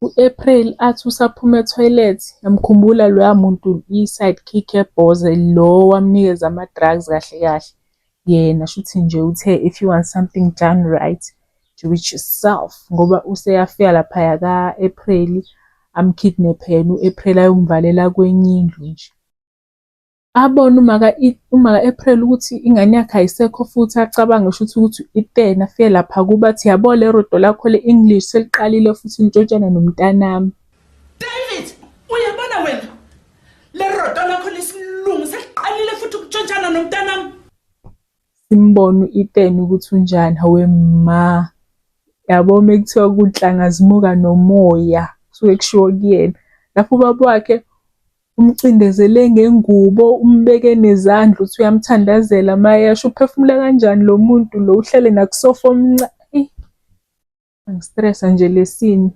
U-April athi usaphuma etoilet yamkhumbula loya muntu i-sidekick ebhoze lo wamnikeza ama-drugs kahle kahle. Yena shuthi nje uthe if you want something done right, do it yourself. Ngoba useyafika laphaya ka-April am-kidnap-e yena u-April ayomvalela kwenye indlu nje. Abona umaka-April ukuthi ingane yakhe ayisekho futhi acabange shuthi ukuthi itena afike lapha kubo athi yabo le rodo lakho le-English seliqalile futhi lintshontshelana nomntanami. David, uyabona wena? Le rodo lakho lesilungu seliqalile futhi ukutshontshelana nomntanami. Simbona itena ukuthi unjani, hawe ma. Yabo mekuthiwa kunhlanga zimuka nomoya, kusuke kushiwo kuyena. Lapho ubaba wakhe umcindezele ngengubo, umbeke nezandla uthi uyamthandazela mayesho uphefumula kanjani lo muntu lo uhlele nakusofa omncane. Angistressa nje lesini.